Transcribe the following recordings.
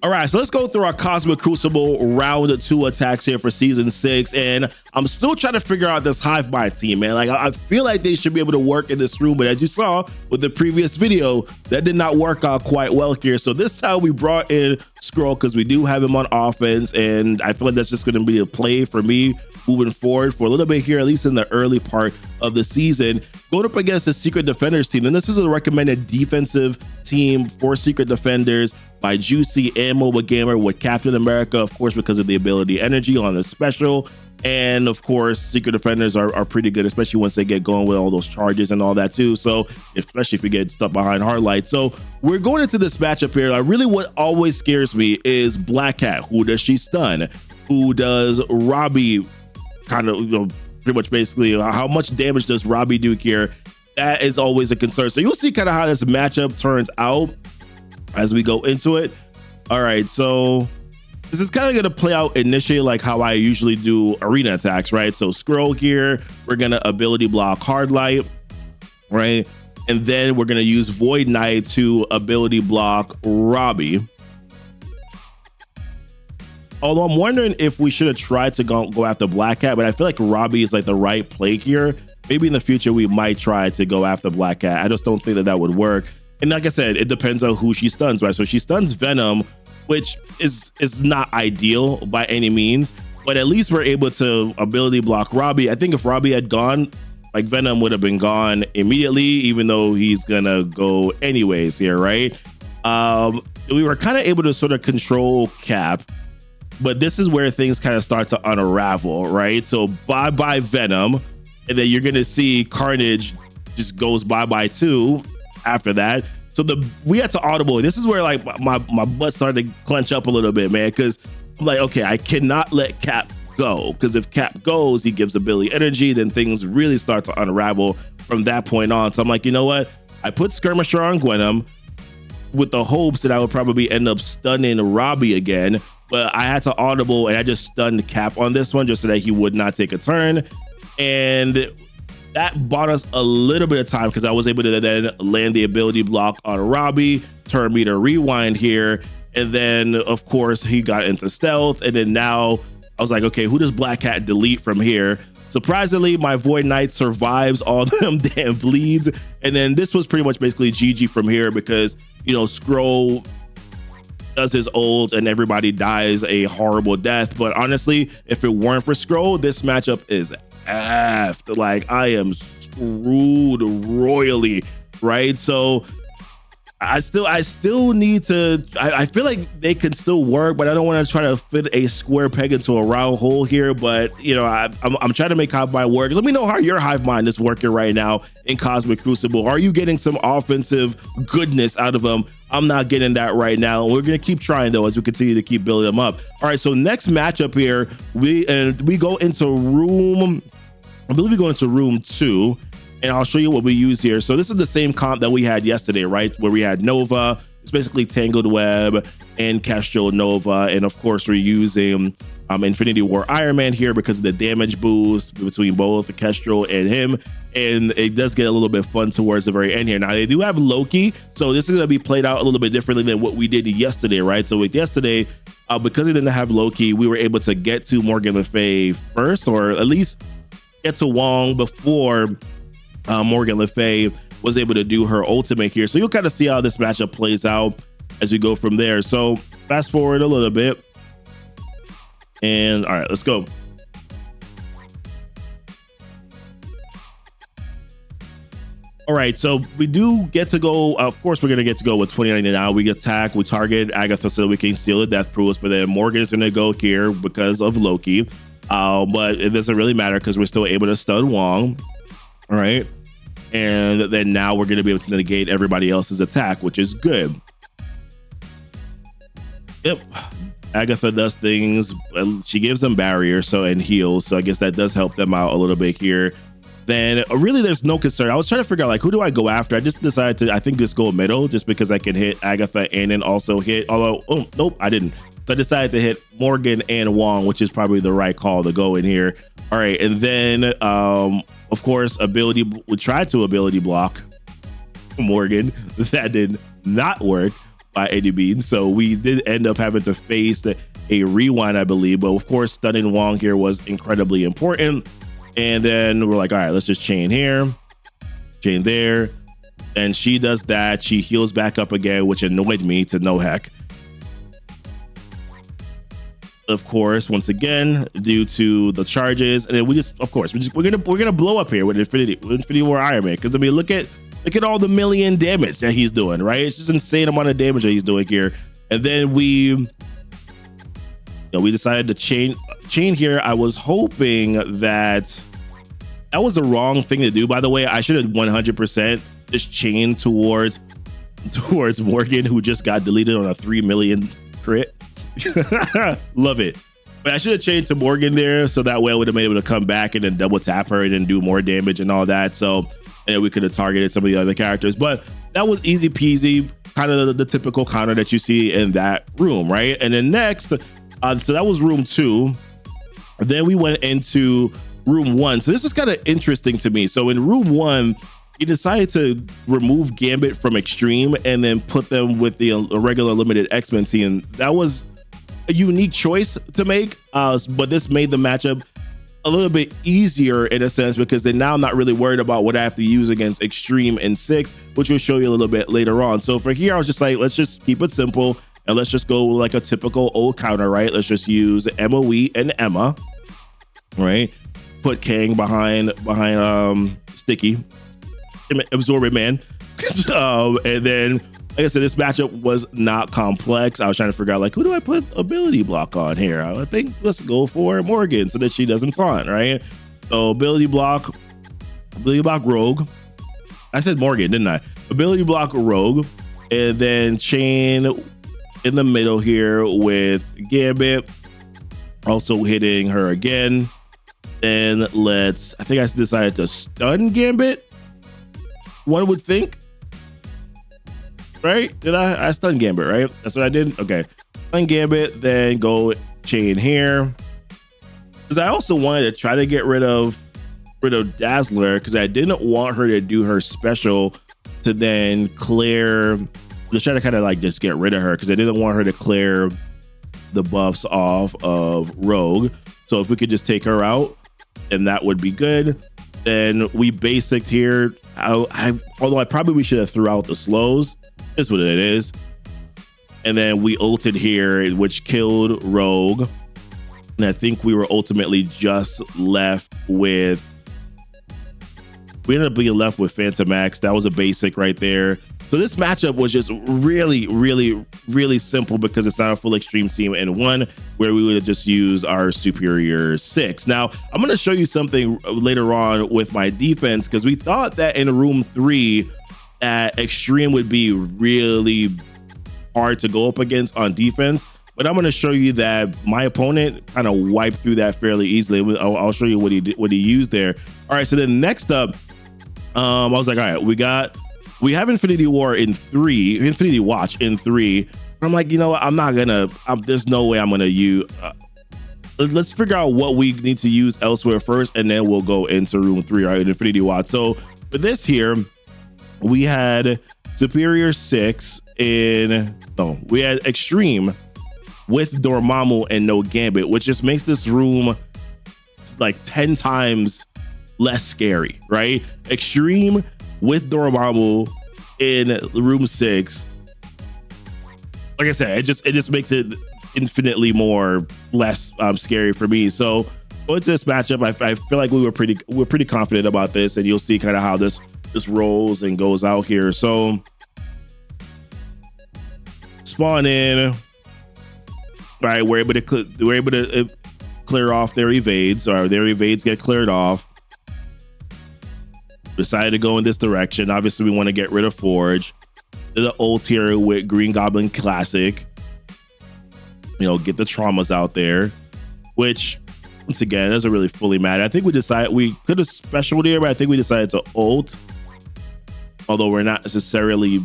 All right, so let's go through our Cosmic Crucible round 2 attacks here for season 6, and I'm still trying to figure out this hive mind team, man. Like, I feel like they should be able to work in this room, but as you saw with the previous video, that did not work out quite well here. So this time we brought in Skrull because we do have him on offense, and I feel like that's just going to be a play for me moving forward for a little bit here, at least in the early part of the season. Going up against the Secret Defenders team, and this is a recommended defensive team for Secret Defenders by Juicy and Mobile Gamer with Captain America, of course, because of the ability energy on the special. And of course, Secret Defenders are pretty good, especially once they get going with all those charges and all that too. So especially if you get stuck behind Hardlight. So we're going into this matchup here. Really what always scares me is Black Cat. Who does she stun? Who does Robbie kind of, pretty much basically how much damage does Robbie do here? That is always a concern. So you'll see kind of how this matchup turns out as we go into it. All right, so this is kind of going to play out initially like how I usually do arena attacks, right? So Skrull here, we're going to ability block Hardlight, right? And then we're going to use Void Knight to ability block Robbie. Although I'm wondering if we should have tried to go after Black Cat, but I feel like Robbie is like the right play here. Maybe in the future we might try to go after Black Cat. I just don't think that would work. And like I said, it depends on who she stuns, right? So she stuns Venom, which is not ideal by any means, but at least we're able to ability block Robbie. I think if Robbie had gone, like Venom would have been gone immediately, even though he's gonna go anyways here, right? We were kind of able to sort of control Cap, but this is where things kind of start to unravel, right? So bye-bye Venom, and then you're gonna see Carnage just goes bye-bye too after that. So we had to audible. This is where like my butt started to clench up a little bit, man, because I'm like, okay, I cannot let Cap go, because if Cap goes, he gives ability energy, then things really start to unravel from that point on. So I'm like, you know what? I put Skirmisher on Gwenom with the hopes that I would probably end up stunning Robbie again, but I had to audible and I just stunned Cap on this one just so that he would not take a turn. And that bought us a little bit of time because I was able to then land the ability block on Robbie, turn me to rewind here. And then, of course, he got into stealth. And then now I was like, okay, who does Black Cat delete from here? Surprisingly, my Void Knight survives all them damn bleeds. And then this was pretty much basically GG from here because, Skrull does his ult and everybody dies a horrible death. But honestly, if it weren't for Skrull, this matchup is effed. Like, I am screwed royally, right? So I still need to, I feel like they can still work, but I don't want to try to fit a square peg into a round hole here. But I'm trying to make hive mind work. Let me know how your hive mind is working right now in Cosmic Crucible. Are you getting some offensive goodness out of them? I'm not getting that right now. We're gonna keep trying though as we continue to keep building them up. All right, so next matchup here, we go into room, I believe we go into room 2. And I'll show you what we use here. So this is the same comp that we had yesterday, right? Where we had Nova. It's basically Tangled Web and Kestrel Nova. And of course, we're using Infinity War Iron Man here because of the damage boost between both Kestrel and him. And it does get a little bit fun towards the very end here. Now, they do have Loki. So this is going to be played out a little bit differently than what we did yesterday, right? So with yesterday, because they didn't have Loki, we were able to get to Morgan Le Fay first, or at least get to Wong before Morgan Le Fay was able to do her ultimate here. So you'll kind of see how this matchup plays out as we go from there. So fast forward a little bit. And all right, let's go. All right, so we do get to go. Of course, we're going to get to go with 2090 now. We attack, we target Agatha so that we can seal the death proofs, but then Morgan is going to go here because of Loki. But it doesn't really matter because we're still able to stun Wong. All right, and then now we're going to be able to negate everybody else's attack, which is good. Yep, Agatha does things. She gives them barriers and heals, so I guess that does help them out a little bit here. Then really there's no concern. I was trying to figure out like who do I go after. I just decided to just go middle just because I can hit Agatha and then also hit, although nope, I didn't. So I decided to hit Morgan and Wong, which is probably the right call to go in here. All right, and then of course, we tried to ability block Morgan. That did not work. by any means. So we did end up having to face a rewind, I believe. But of course, stunning Wong here was incredibly important. And then we're like, all right, let's just chain here, chain there. And she does that. She heals back up again, which annoyed me to no heck. Of course, once again, due to the charges, and then we just, of course, we're gonna blow up here with Infinity War Iron Man. Because I mean, look at all the million damage that he's doing, right? It's just insane amount of damage that he's doing here. And then we decided to chain here. I was hoping that was the wrong thing to do. By the way, I should have 100% just chained towards Morgan, who just got deleted on a 3 million crit. Love it. But I should have changed to Morgan there, so that way I would have been able to come back and then double tap her and then do more damage and all that. So, and we could have targeted some of the other characters. But that was easy peasy, kind of the typical counter that you see in that room, right? And then next, so that was room 2. Then we went into room 1. So this was kind of interesting to me. So in room 1, he decided to remove Gambit from Extreme and then put them with the regular limited X-Men scene. That was a unique choice to make, but this made the matchup a little bit easier in a sense, because then now I'm not really worried about what I have to use against Extreme and 6, which we'll show you a little bit later on. So for here, I was just like, let's just keep it simple and let's just go like a typical old counter, right? Let's just use MOE and Emma, right? Put Kang behind Sticky, Absorbent Man, and then, like I said, this matchup was not complex. I was trying to figure out, like, who do I put ability block on here? I think let's go for Morgan so that she doesn't taunt, right? So ability block Rogue. I said Morgan, didn't I? Ability block Rogue, and then chain in the middle here with Gambit, also hitting her again. Then I think I decided to stun Gambit. One would think. Right? Did I stun Gambit, right? That's what I did? Okay. Stun Gambit, then go chain here. Because I also wanted to try to get rid of Dazzler, because I didn't want her to do her special to then clear, just try to kind of like just get rid of her, because I didn't want her to clear the buffs off of Rogue. So if we could just take her out, then that would be good. Then we basicked here. Although I probably should have threw out the slows. Is what it is. And then we ulted here, which killed Rogue. And I think we were ultimately just left with, we ended up being left with Phantom X. That was a basic right there. So this matchup was just really, really, really simple, because it's not a full Extreme team in one, where we would have just used our superior 6. Now, I'm going to show you something later on with my defense, because we thought that in room 3, that Extreme would be really hard to go up against on defense, but I'm going to show you that my opponent kind of wiped through that fairly easily. I'll show you what he used there. All right, so then next up, I was like, all right, we have Infinity Watch in 3. I'm like, you know what? There's no way I'm gonna use. Let's figure out what we need to use elsewhere first, and then we'll go into room 3, right? Infinity Watch. So for this here, we had Superior 6 we had Extreme with Dormammu and no Gambit, which just makes this room like 10 times less scary, right? Extreme with Dormammu in room 6. Like I said, it just makes it infinitely less scary for me. So going to this matchup, I feel like we're pretty confident about this, and you'll see kind of how this rolls and goes out here. So spawn in, right? We're able to clear off their evades, or their evades get cleared off. Decided to go in this direction. Obviously, we want to get rid of Forge. The ult here with Green Goblin Classic. Get the traumas out there, which once again doesn't really fully matter. I think we could have specialed here, but I think we decided to ult. Although we're not necessarily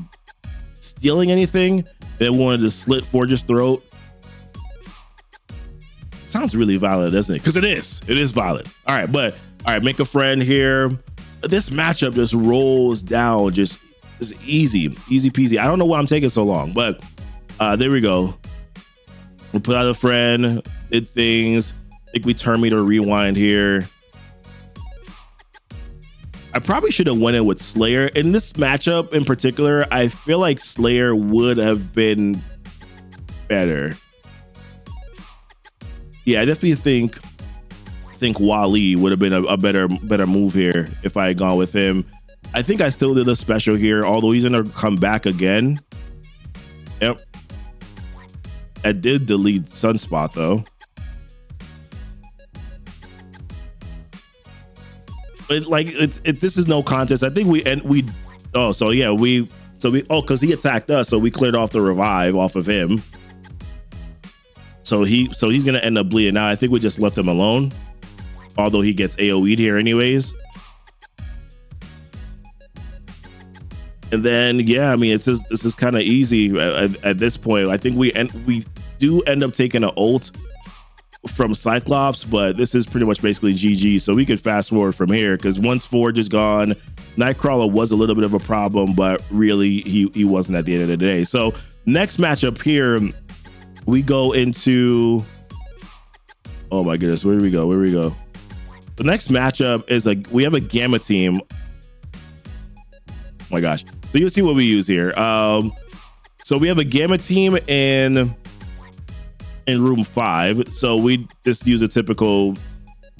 stealing anything. They wanted to slit Forge's throat. Sounds really violent, doesn't it? Because it is. It is violent. All right, make a friend here. This matchup just rolls down, just easy peasy. I don't know why I'm taking so long, but There we go. We put out a friend, did things. I think we turn me to rewind here. I probably should have went in with Slayer. In this matchup in particular, I feel like Slayer would have been better. Yeah, I definitely think Wally would have been a better move here if I had gone with him. I think I still did a special here, although he's gonna come back again. Yep. I did delete Sunspot though. But like this is no contest. I think because he attacked us, so we cleared off the revive off of him. So he's gonna end up bleeding out. I think we just left him alone, although he gets AoE'd here anyways. And then yeah, I mean this is kind of easy at this point. I think we do end up taking an ult from Cyclops, but this is pretty much basically GG. So we could fast forward from here because once Forge is gone, Nightcrawler was a little bit of a problem, but really he wasn't at the end of the day. So next matchup here, we go into, oh my goodness, where do we go? The next matchup is we have a Gamma team. Oh my gosh. So you'll see what we use here. So we have a Gamma team in room 5. So we just use a typical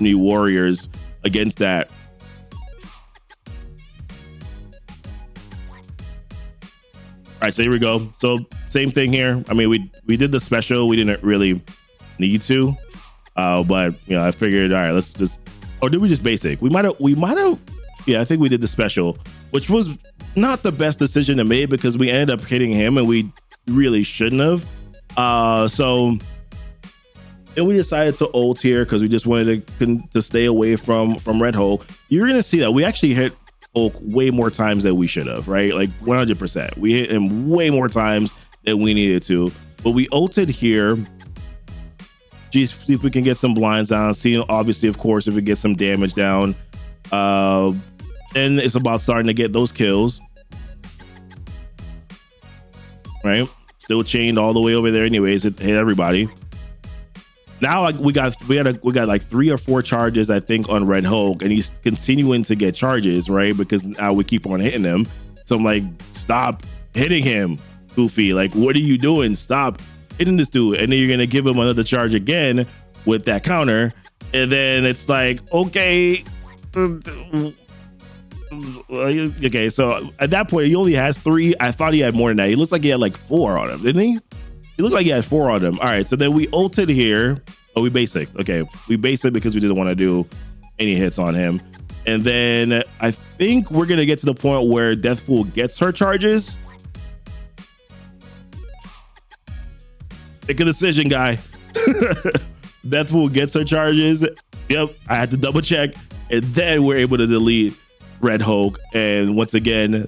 New Warriors against that. All right, so here we go. So same thing here. I mean, we did the special. We didn't really need to, but I figured, all right, let's just. Or did we just basic? We might have. Yeah, I think we did the special, which was not the best decision to make because we ended up hitting him and we really shouldn't have. So. And we decided to ult here because we just wanted to stay away from Red Hulk. You're gonna see that we actually hit Hulk way more times than we should have, right? Like 100%. We hit him way more times than we needed to. But we ulted here. Geez, see if we can get some blinds down. See, obviously, of course, if we get some damage down. And it's about starting to get those kills. Right? Still chained all the way over there anyways. It hit everybody. Now we got like 3 or 4 charges, I think, on Red Hulk, and he's continuing to get charges, right? Because now we keep on hitting him. So I'm like, stop hitting him, Goofy. Like, what are you doing? Stop hitting this dude. And then you're gonna give him another charge again with that counter. And then it's like, okay. Okay, so at that point, he only has 3. I thought he had more than that. He looks like he had like 4 on him, didn't he? He looked like he had 4 on him. All right, so then we ulted here. Oh, we basic. Okay, we basic because we didn't want to do any hits on him. And then I think we're going to get to the point where Deathpool gets her charges. Make a decision, guy. Deathpool gets her charges. Yep, I had to double check. And then we're able to delete Red Hulk. And once again,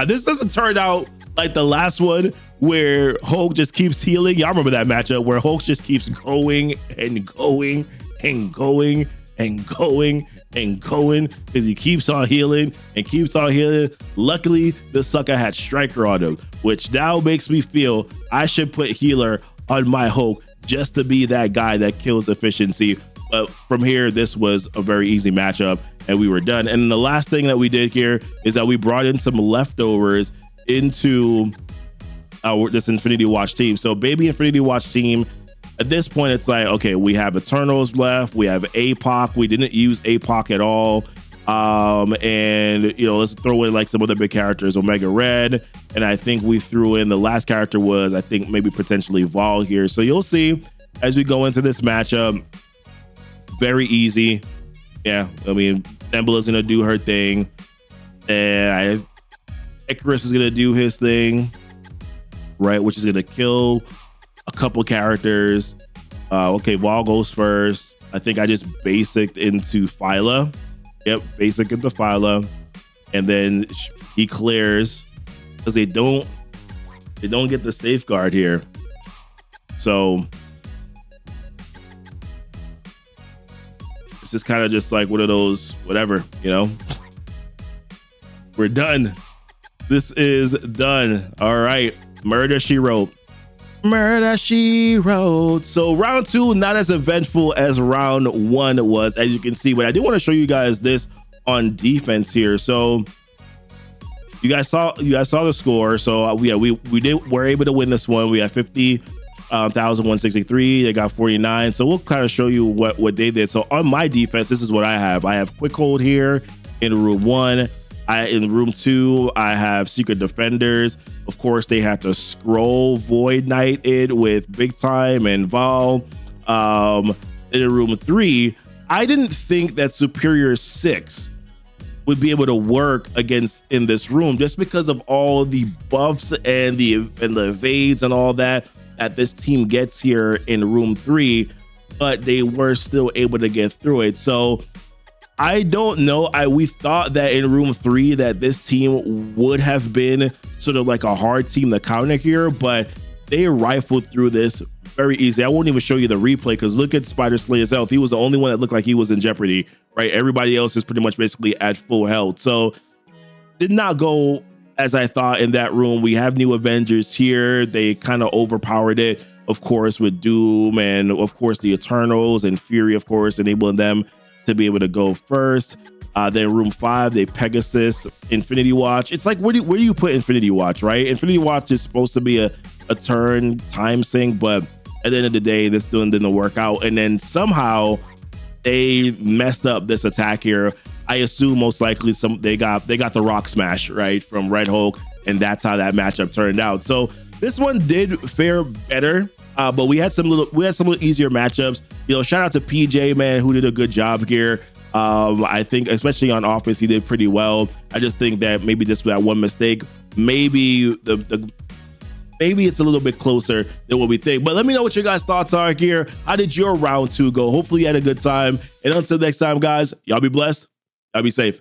this doesn't turn out like the last one where Hulk just keeps healing. Y'all remember that matchup where Hulk just keeps going and going and going and going and going because he keeps on healing and keeps on healing. Luckily, the sucker had Striker on him, which now makes me feel I should put healer on my Hulk just to be that guy that kills efficiency. But from here, this was a very easy matchup and we were done. And the last thing that we did here is that we brought in some leftovers into this Infinity Watch team. So baby Infinity Watch team, at this point, it's like, okay, we have Eternals left. We have APOC. We didn't use APOC at all. And, let's throw in like some other big characters, Omega Red. And I think we threw in the last character was, I think, maybe potentially Vol here. So you'll see as we go into this matchup, very easy. Yeah, I mean, Nembla's going to do her thing. And Icarus is going to do his thing, right? Which is going to kill a couple characters. Okay, Vol goes first. I think I just basicked into Phyla. Yep, basic into Phyla. And then he clears because they don't get the safeguard here. So this is kind of just like one of those, whatever, We're done. This is done. All right. Murder, She Wrote. Murder She Wrote. So round 2, not as eventful as round 1 was, as you can see, but I do want to show you guys this on defense here. So you guys saw the score. So yeah, we're able to win this one. We had 50,163. They got 49. So we'll kind of show you what they did. So on my defense, this is what I have. I have Quick Hold here in room 1. In room 2, I have Secret Defenders. Of course, they have to Skrull Void Knight it with Big Time and Val. In room 3, I didn't think that Superior 6 would be able to work against in this room, just because of all the buffs and the evades and all that this team gets here in room 3, but they were still able to get through it. So I don't know. We thought that in room 3 that this team would have been sort of like a hard team to counter here, but they rifled through this very easy. I won't even show you the replay, because look at Spider Slayer's health. He was the only one that looked like he was in jeopardy, right? Everybody else is pretty much basically at full health. So did not go as I thought in that room. We have new Avengers here. They kind of overpowered it, of course, with Doom and of course the Eternals and Fury, of course, enabling them to be able to go first. Then room 5, they Pegasus, Infinity Watch. It's like, where do you put Infinity Watch, right? Infinity Watch is supposed to be a turn time sink, but at the end of the day, this didn't work out. And then somehow they messed up this attack here. I assume most likely they got the Rock Smash, right, from Red Hulk, and that's how that matchup turned out. So this one did fare better. But we had some little easier matchups. You know, shout out to PJ, man, who did a good job here. I think especially on offense, he did pretty well. I just think that maybe just that one mistake, maybe maybe it's a little bit closer than what we think. But let me know what your guys' thoughts are here. How did your round 2 go? Hopefully you had a good time. And until next time, guys, y'all be blessed. Y'all be safe.